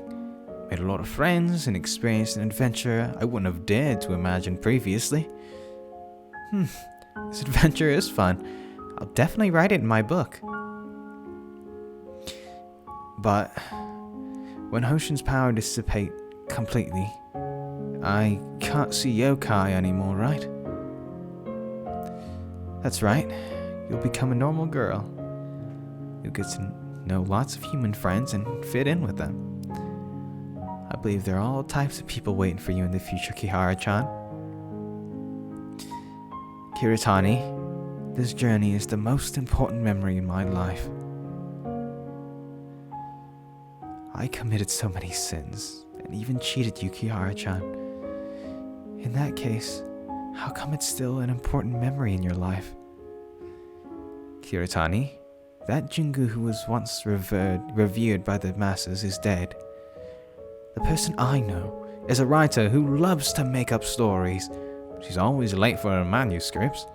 Made a lot of friends and experienced an adventure I wouldn't have dared to imagine previously. This adventure is fun. I'll definitely write it in my book. But when Hoshin's power dissipates completely, I can't see yokai anymore, right? That's right. You'll become a normal girl. You'll get to know lots of human friends and fit in with them. I believe there are all types of people waiting for you in the future, Kihara-chan. Kiritani, this journey is the most important memory in my life. I committed so many sins, and even cheated you, Kihara-chan. In that case, how come it's still an important memory in your life? Kiritani, that Jingu who was once revered by the masses is dead. The person I know is a writer who loves to make up stories. She's always late for her manuscripts.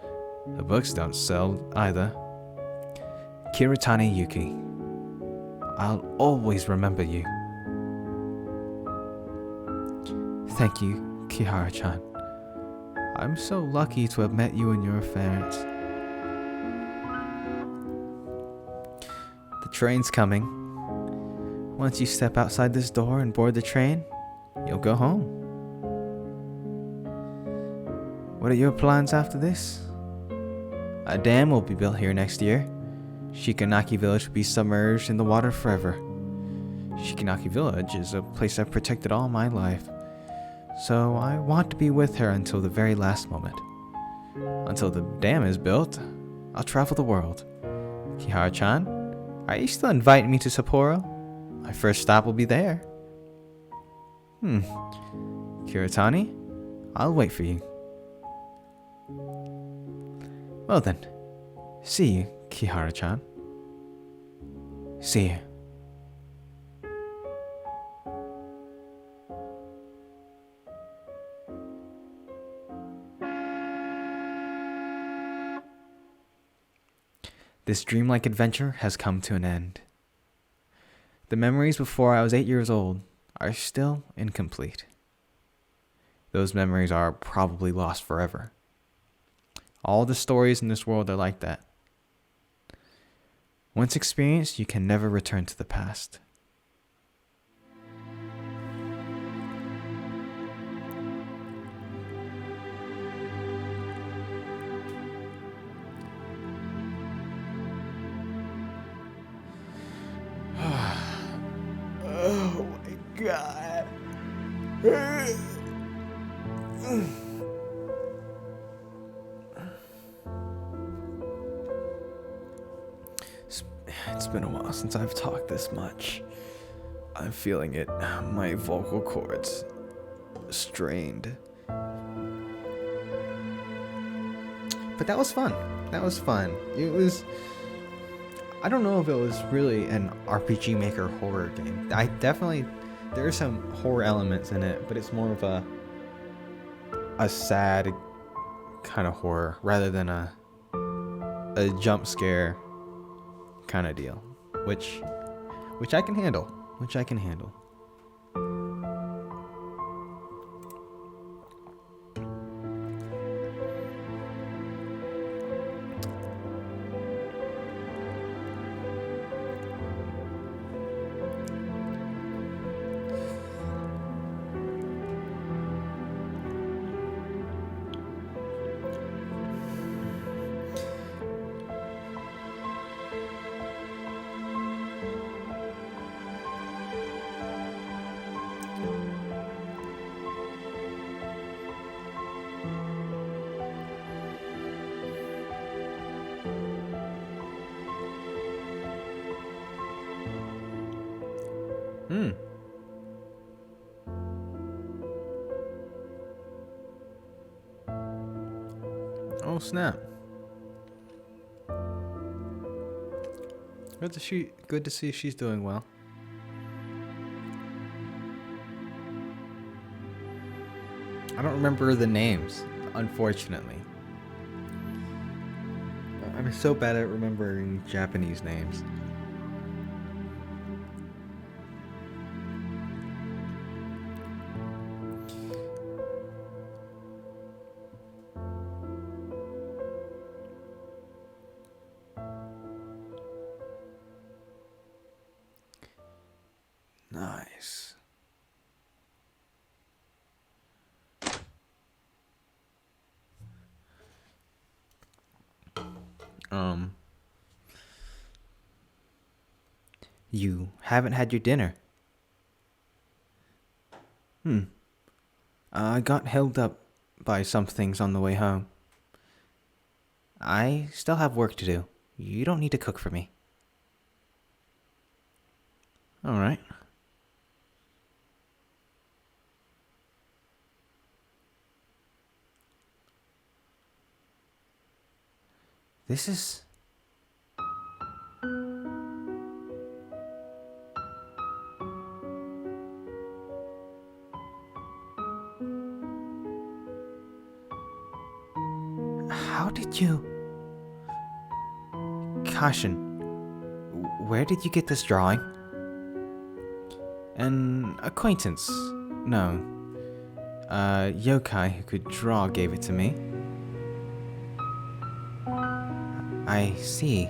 Her books don't sell either. Kiritani Yuki. I'll always remember you. Thank you, Kihara-chan. I'm so lucky to have met you and your parents. The train's coming. Once you step outside this door and board the train, you'll go home. What are your plans after this? A dam will be built here next year. Shikanaki Village would be submerged in the water forever. Shikanaki Village is a place I've protected all my life, so I want to be with her until the very last moment. Until the dam is built, I'll travel the world. Kihara-chan, are you still inviting me to Sapporo? My first stop will be there. Kiritani, I'll wait for you. Well then, see you, Kihara-chan. See you. This dreamlike adventure has come to an end. The memories before I was 8 years old are still incomplete. Those memories are probably lost forever. All the stories in this world are like that. Once experienced, you can never return to the past. Oh my god. It's been a while since I've talked this much. I'm feeling it. My vocal cords strained. But that was fun. That was fun. It was... I don't know if it was really an RPG Maker horror game. There are some horror elements in it, but it's more of a sad kind of horror rather than a jump scare kind of deal, which I can handle. Oh snap. Good to see she's doing well. I don't remember the names, unfortunately. I'm so bad at remembering Japanese names. Nice. You haven't had your dinner. I got held up by some things on the way home. I still have work to do. You don't need to cook for me. All right. This is... How did you... Caution. Where did you get this drawing? An acquaintance. No. A yokai who could draw gave it to me. I see.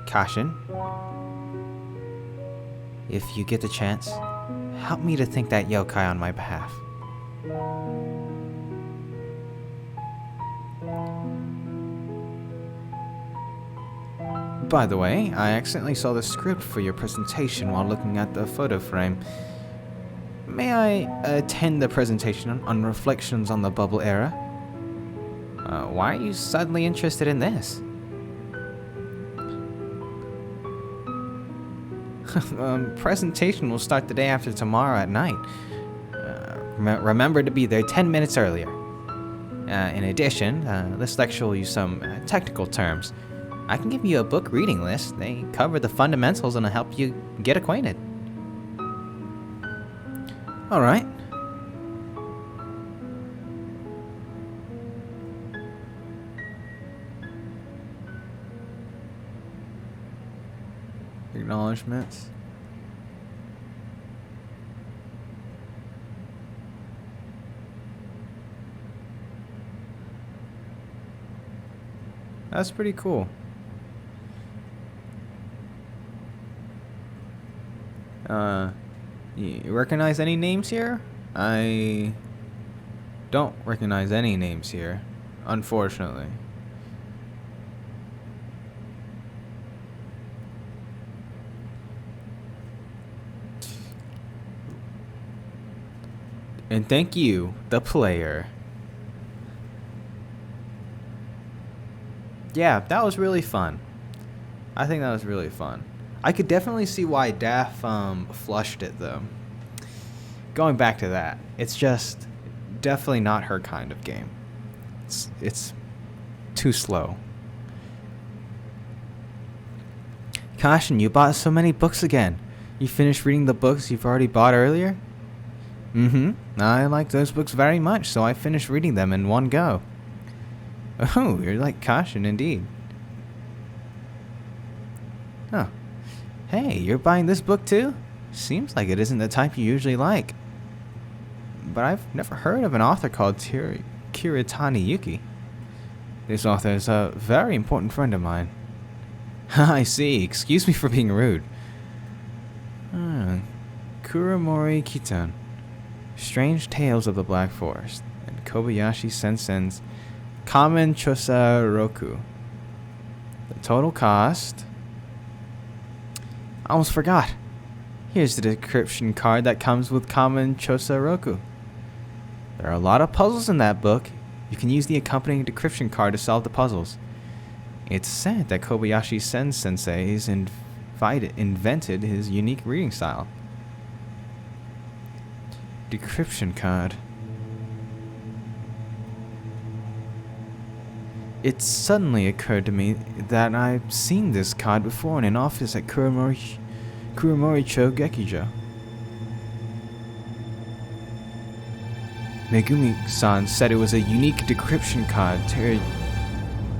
Caution. If you get the chance, help me to thank that yokai on my behalf. By the way, I accidentally saw the script for your presentation while looking at the photo frame. May I attend the presentation on reflections on the bubble era? Why are you suddenly interested in this? Presentation will start the day after tomorrow at night. Remember to be there 10 minutes earlier. In addition, this lecture will use some technical terms. I can give you a book reading list. They cover the fundamentals and will help you get acquainted. Alright. Acknowledgements. That's pretty cool. You recognize any names here? I don't recognize any names here, unfortunately. And thank you, the player. Yeah, that was really fun. I think that was really fun. I could definitely see why Daph flushed it though. Going back to that, it's just definitely not her kind of game. It's too slow. Caution, you bought so many books again. You finished reading the books you've already bought earlier? I like those books very much, so I finished reading them in one go. Oh, you're like Caution indeed. Oh. Hey, you're buying this book too? Seems like it isn't the type you usually like. But I've never heard of an author called Kiritani Yuki. This author is a very important friend of mine. I see. Excuse me for being rude. Kuramori Kitan. Strange Tales of the Black Forest. And Kobayashi Sensen's Kamen Chosa Roku. The total cost... I almost forgot. Here's the description card that comes with Kamen Chosa Roku. There are a lot of puzzles in that book. You can use the accompanying decryption card to solve the puzzles. It's said that Kobayashi Sensei has invented his unique reading style. Decryption card. It suddenly occurred to me that I've seen this card before in an office at Kuramori Cho Gekijo. Megumi-san said it was a unique decryption card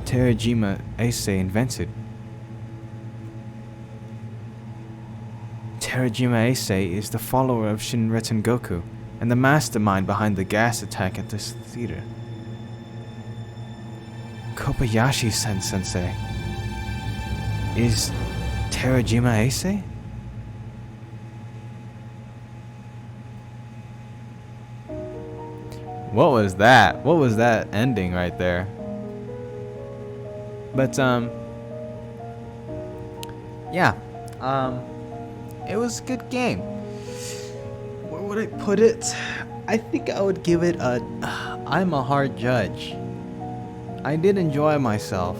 Terajima Ace invented. Terajima Ace is the follower of Shinra Tengoku and the mastermind behind the gas attack at this theater. Kobayashi Sensei is Terajima Ace? What was that? What was that ending right there? But yeah, it was a good game. Where would I put it? I think I would give it a I'm a hard judge. I did enjoy myself.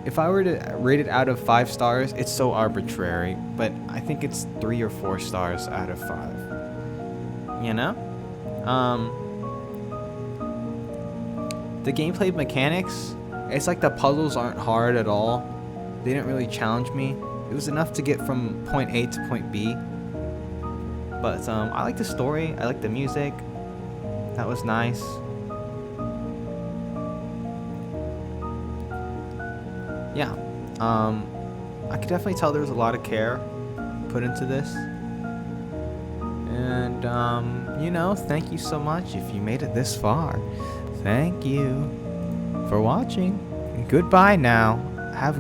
If I were to rate it out of 5 stars, it's so arbitrary, but I think it's 3 or 4 stars out of 5. You know? The gameplay mechanics, it's like the puzzles aren't hard at all. They didn't really challenge me. It was enough to get from point A to point B. But I like the story, I like the music. That was nice. Yeah, I could definitely tell there was a lot of care put into this. And, you know, thank you so much if you made it this far. Thank you for watching. Goodbye now. Have